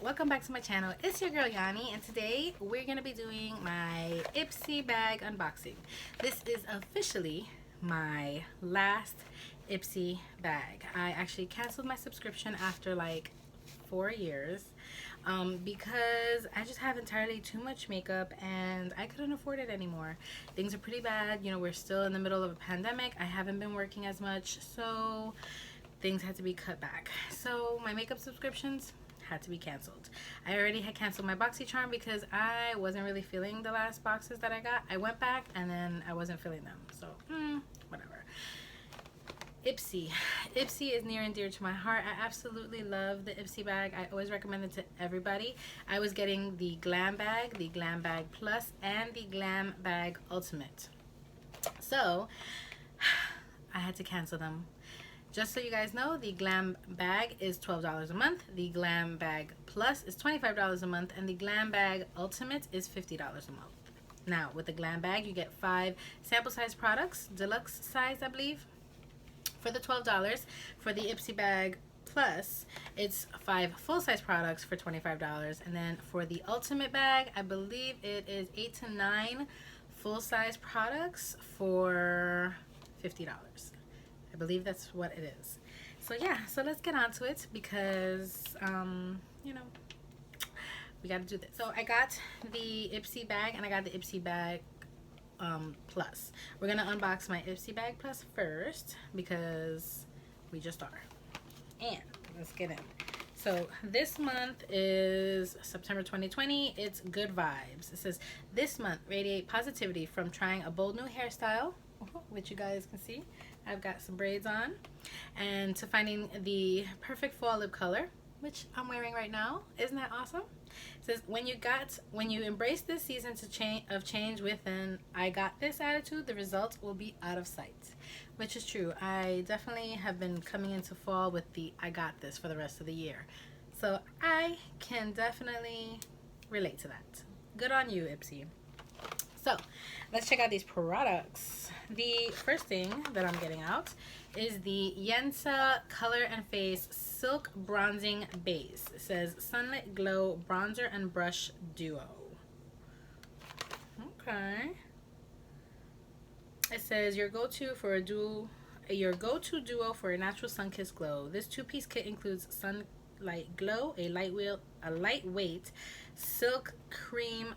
welcome back to my channel. It's your girl Yanni, and today we're gonna be doing my Ipsy bag unboxing. This is officially my last Ipsy bag. I actually canceled my subscription after like 4 years because I just have entirely too much makeup and I couldn't afford it anymore. Things are pretty bad. You know, we're still in the middle of a pandemic. I haven't been working as much, so things had to be cut back. So my makeup subscriptions had to be canceled. I already had canceled my BoxyCharm because I wasn't really feeling the last boxes that I got. I went back and then I wasn't feeling them. So, whatever. Ipsy. Ipsy is near and dear to my heart. I absolutely love the Ipsy bag. I always recommend it to everybody. I was getting the Glam Bag, the Glam Bag Plus, and the Glam Bag Ultimate. So, I had to cancel them. Just so you guys know, the Glam Bag is $12 a month, the Glam Bag Plus is $25 a month, and the Glam Bag Ultimate is $50 a month. Now, with the Glam Bag, you get 5 sample size products, deluxe size, I believe, for the $12. For the Ipsy Bag Plus, it's 5 full size products for $25. And then for the Ultimate Bag, I believe it is 8 to 9 full size products for $50. I believe that's what it is. So yeah, so let's get on to it because you know, we got to do this. So I got the Ipsy bag and I got the Ipsy bag Plus. We're gonna unbox my Ipsy bag Plus first because we just are. And let's get in. So this month is September 2020. It's good vibes. It says this month radiate positivity from trying a bold new hairstyle, which you guys can see. I've got some braids on, and to finding the perfect fall lip color, which I'm wearing right now. Isn't that awesome? It says when you embrace this season of change with an I got this attitude, the results will be out of sight, which is true. I definitely have been coming into fall with the I got this for the rest of the year, so I can definitely relate to that. Good on you, Ipsy. So let's check out these products. The first thing that I'm getting out is the Yensa Color and Face Silk Bronzing Base. It says Sunlit Glow Bronzer and Brush Duo. Okay. It says your go-to duo for a natural sun-kissed glow. This 2-piece kit includes Sunlight Glow, a lightweight silk cream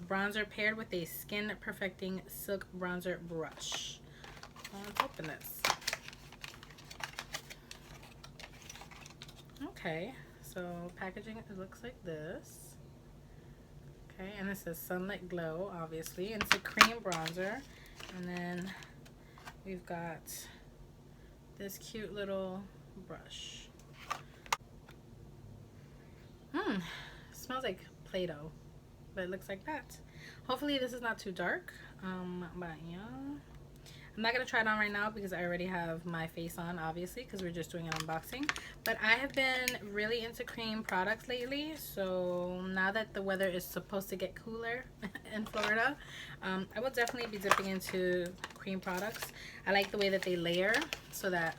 bronzer paired with a skin perfecting silk bronzer brush. Let's open this. Okay, so packaging, it looks like this. Okay, and this is Sunlight Glow, obviously, and it's a cream bronzer. And then we've got this cute little brush. Smells like Play-Doh, but it looks like that. Hopefully this is not too dark, but yeah, I'm not gonna try it on right now because I already have my face on, obviously, because we're just doing an unboxing. But I have been really into cream products lately, so now that the weather is supposed to get cooler in Florida, I will definitely be dipping into cream products. I like the way that they layer so that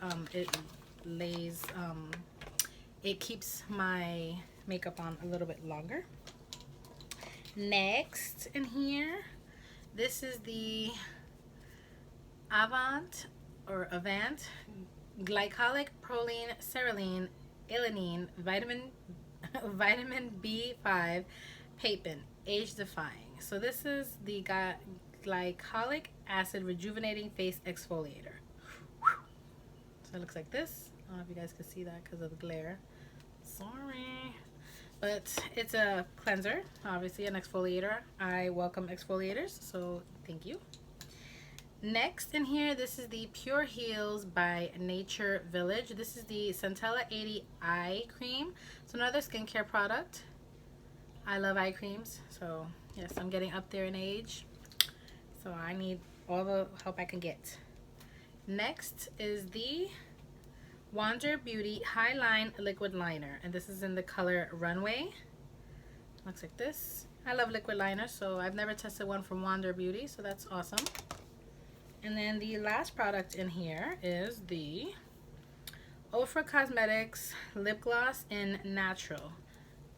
it keeps my makeup on a little bit longer. Next in here, this is the Avant Glycolic Proline Cerulean Alanine Vitamin B5 Papen Age Defying. So this is the glycolic acid rejuvenating face exfoliator. So it looks like this. I don't know if you guys can see that because of the glare. Sorry. But it's a cleanser, obviously an exfoliator. I welcome exfoliators, so thank you. Next in here, this is the Pure Heals by Nature Village. This is the Centella 80 Eye Cream. It's another skincare product. I love eye creams, so yes, I'm getting up there in age, so I need all the help I can get. Next is the Wander Beauty Highline Liquid Liner, and this is in the color Runway. Looks like this. I love liquid liners, so I've never tested one from Wander Beauty, so that's awesome. And then the last product in here is the Ofra Cosmetics Lip Gloss in Natural.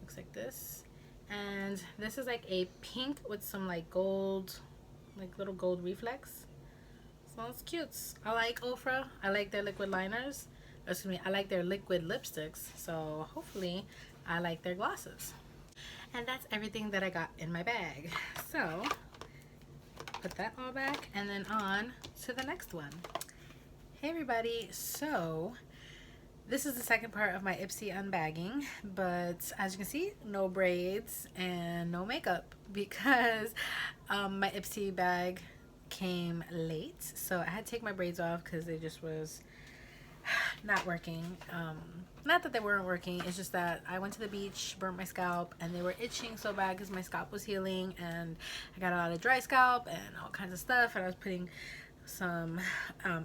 looks like this. And this is like a pink with some like gold, like little gold reflex. Smells cute. I like Ofra. I like their liquid liners. Excuse me, I like their liquid lipsticks. So hopefully I like their glosses. And that's everything that I got in my bag. So put that all back and then on to the next one. Hey everybody, so this is the second part of my Ipsy unbagging, but as you can see, no braids and no makeup because my Ipsy bag came late, so I had to take my braids off because they just was not working. Not that they weren't working, it's just that I went to the beach, burnt my scalp, and they were itching so bad because my scalp was healing, and I got a lot of dry scalp and all kinds of stuff, and I was putting some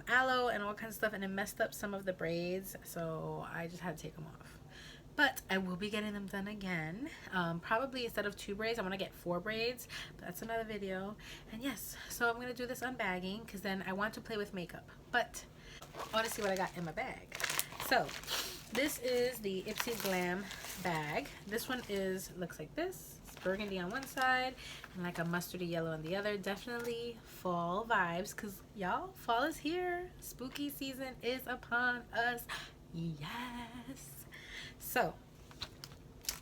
aloe and all kinds of stuff, and it messed up some of the braids, so I just had to take them off. But I will be getting them done again. Probably instead of 2 braids, I want to get 4 braids, but that's another video. And yes, so I'm going to do this unbagging because then I want to play with makeup, but I want to see what I got in my bag. So this is the Ipsy Glam bag. This one looks like this. It's burgundy on one side and like a mustardy yellow on the other. Definitely fall vibes because y'all, fall is here. Spooky season is upon us. Yes. So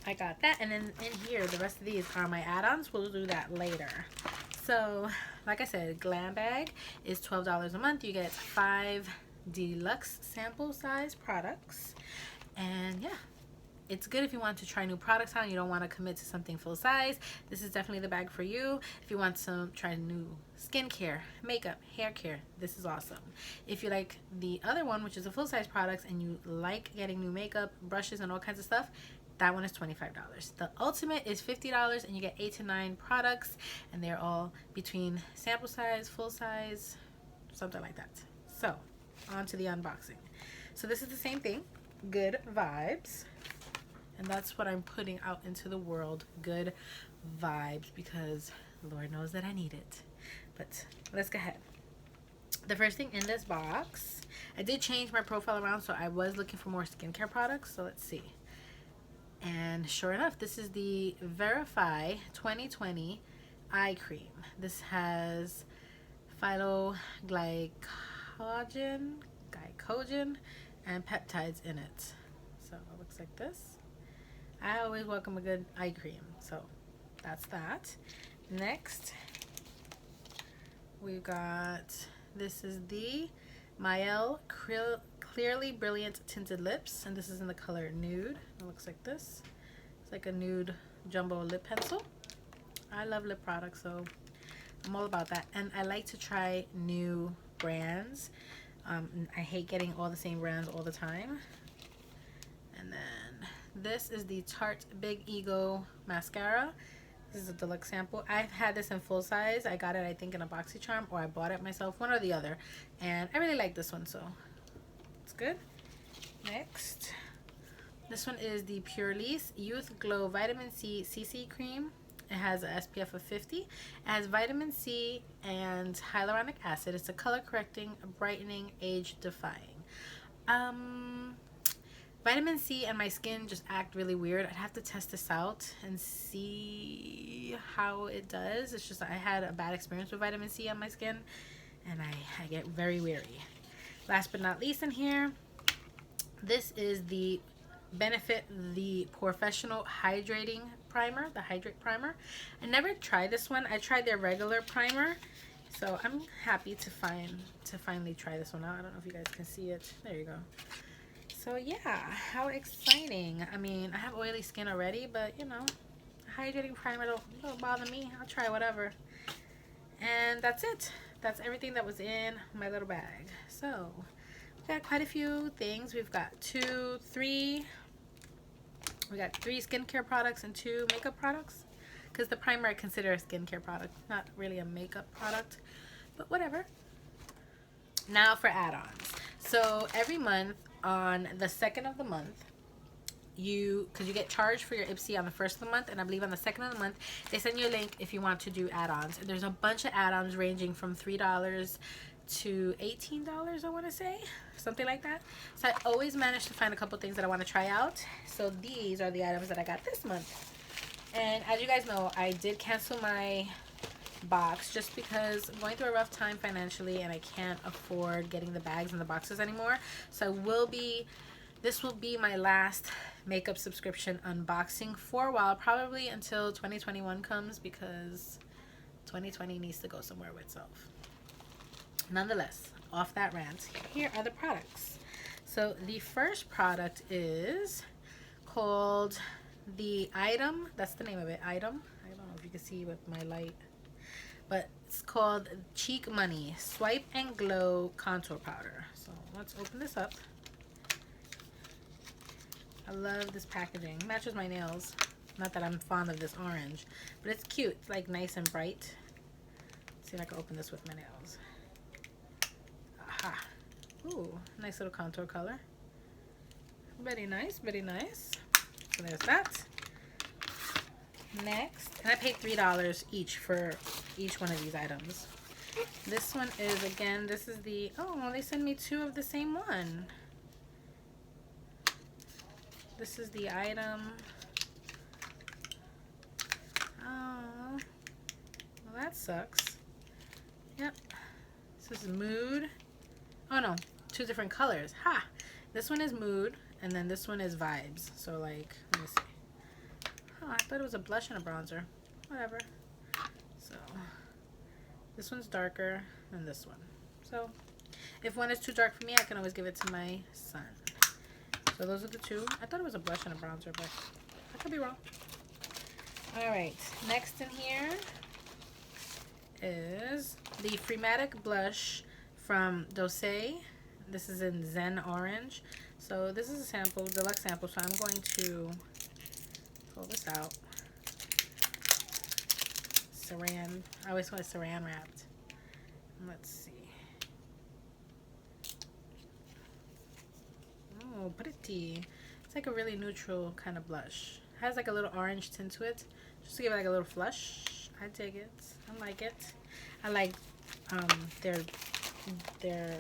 I got that, and then in here the rest of these are my add-ons. We'll do that later. So like I said, Glam bag is $12 a month. You get 5 deluxe sample size products, and yeah, it's good if you want to try new products out and you don't want to commit to something full size. This is definitely the bag for you. If you want to try new skincare, makeup, hair care, this is awesome. If you like the other one, which is a full size products, and you like getting new makeup, brushes, and all kinds of stuff, that one is $25. The ultimate is $50, and you get 8 to 9 products, and they're all between sample size, full size, something like that. So on to the unboxing. So this is the same thing, good vibes, and that's what I'm putting out into the world, good vibes, because Lord knows that I need it. But let's go ahead. The first thing in this box, I did change my profile around, so I was looking for more skincare products, so let's see. And sure enough, this is the Verify 2020 eye cream. This has phytoglycogen and peptides in it. So it looks like this. I always welcome a good eye cream, so that's that. Next we've got, this is the Mael Clearly Brilliant Tinted Lips, and this is in the color Nude. It looks like this. It's like a nude jumbo lip pencil. I love lip products, so I'm all about that, and I like to try new brands. I hate getting all the same brands all the time. And then this is the Tarte Big Ego mascara. This is a deluxe sample. I've had this in full size. I got it, I think, in a BoxyCharm, or I bought it myself, one or the other, and I really like this one, so it's good. Next, this one is the Purlisse Youth Glow Vitamin C CC Cream. It has a SPF of 50. It has vitamin C and hyaluronic acid. It's a color correcting, brightening, age defying. Vitamin C and my skin just act really weird. I'd have to test this out and see how it does. It's just I had a bad experience with vitamin C on my skin, and I get very weary. Last but not least in here, this is the Benefit the Professional Hydrating Primer, the Hydrate Primer. I never tried this one. I tried their regular primer, so I'm happy to finally try this one out. I don't know if you guys can see it. There you go. So yeah, how exciting. I mean, I have oily skin already, but you know, hydrating primer don't bother me. I'll try whatever. And that's it. That's everything that was in my little bag. So we got quite a few things. We've got 3 skincare products and 2 makeup products, because the primer I consider a skincare product, not really a makeup product, but whatever. Now for add-ons. So every month on the 2nd of the month, because you get charged for your Ipsy on the 1st of the month, and I believe on the 2nd of the month they send you a link if you want to do add-ons. And there's a bunch of add-ons ranging from $3 to $18, I want to say, something like that. So I always manage to find a couple things that I want to try out. So these are the items that I got this month. And as you guys know, I did cancel my box just because I'm going through a rough time financially and I can't afford getting the bags and the boxes anymore. So this will be my last makeup subscription unboxing for a while, probably until 2021 comes, because 2020 needs to go somewhere with itself. Nonetheless, off that rant, here are the products. So the first product is called the Item. That's the name of it, Item. I don't know if you can see with my light, but it's called Cheek Money Swipe and Glow Contour Powder. So let's open this up. I love this packaging. It matches my nails. Not that I'm fond of this orange, but it's cute. It's like nice and bright. Let's see if I can open this with my nails. Aha. Ooh, nice little contour color. Very nice, very nice. So there's that. Next, and I paid $3 each for each one of these items. This one is, again, this is the, oh, they sent me two of the same one. This is the Item. Oh, well, that sucks. Yep. This is Mood. Oh no, two different colors. Ha! This one is Mood, and then this one is Vibes. So, like, let me see. Oh, I thought it was a blush and a bronzer. Whatever. So, this one's darker than this one. So, if one is too dark for me, I can always give it to my son. So, those are the two. I thought it was a blush and a bronzer, but I could be wrong. Alright, next in here is the Freematic Blush from Dosé. This is in Zen Orange. So this is a sample, deluxe sample, so I'm going to pull this out. Saran, I always want it saran wrapped. Let's see. Oh, pretty. It's like a really neutral kind of blush. It has like a little orange tint to it, just to give it like a little flush. I dig it. I like it. I like their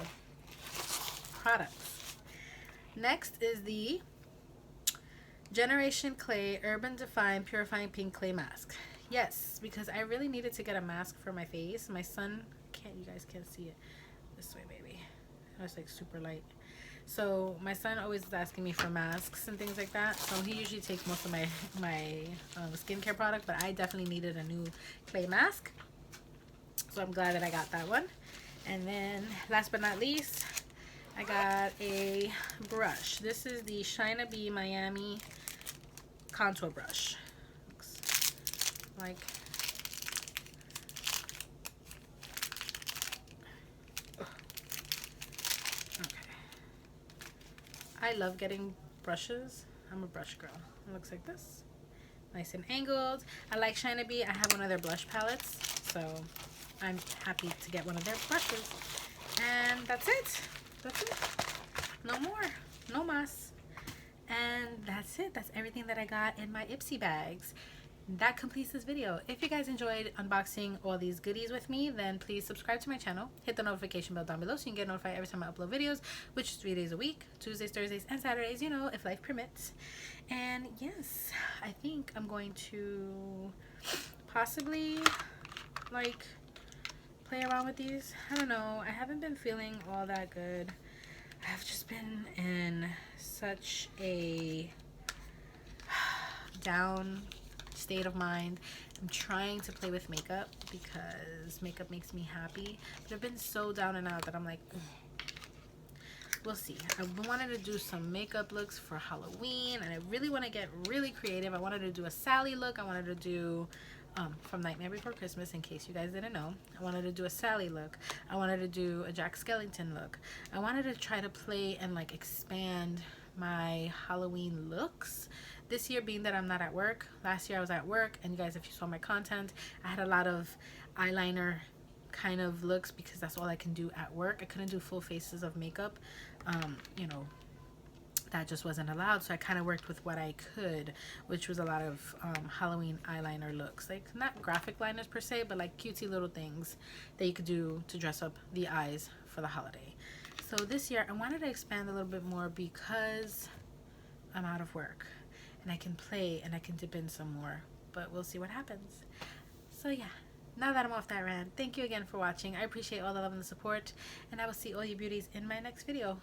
products. Next is the Generation Clay Urban Define Purifying Pink Clay Mask. Yes, because I really needed to get a mask for my face. My son can't, you guys can't see it. This way, baby. It's like super light. So my son always is asking me for masks and things like that. So he usually takes most of my skincare product, but I definitely needed a new clay mask. So I'm glad that I got that one. And then last but not least, I got a brush. This is the Shina B Miami contour brush. Looks like, I love getting brushes. I'm a brush girl. It looks like this. Nice and angled. I like Shina B. I have one of their blush palettes, so I'm happy to get one of their brushes. And that's it. That's it. No more. No mas. And that's it. That's everything that I got in my Ipsy bags. That completes this video. If you guys enjoyed unboxing all these goodies with me, then please subscribe to my channel. Hit the notification bell down below so you can get notified every time I upload videos, which is 3 days a week, Tuesdays, Thursdays, and Saturdays, you know, if life permits. And yes, I think I'm going to possibly, like, play around with these. I don't know. I haven't been feeling all that good. I've just been in such a down state of mind. I'm trying to play with makeup because makeup makes me happy, but I've been so down and out that I'm like, we'll see. I wanted to do some makeup looks for Halloween, and I really want to get really creative. I wanted to do a Sally look. I wanted to do from Nightmare Before Christmas, in case you guys didn't know. I wanted to do a Sally look. I wanted to do a Jack Skellington look. I wanted to try to play and like expand my Halloween looks this year, being that I'm not at work. Last year I was at work, and you guys, if you saw my content, I had a lot of eyeliner kind of looks because that's all I can do at work. I couldn't do full faces of makeup, you know, that just wasn't allowed. So I kind of worked with what I could, which was a lot of Halloween eyeliner looks. Like not graphic liners per se, but like cutesy little things that you could do to dress up the eyes for the holiday. So this year I wanted to expand a little bit more because I'm out of work and I can play and I can dip in some more, but we'll see what happens. So yeah, now that I'm off that rant, thank you again for watching. I appreciate all the love and the support, and I will see all you beauties in my next video.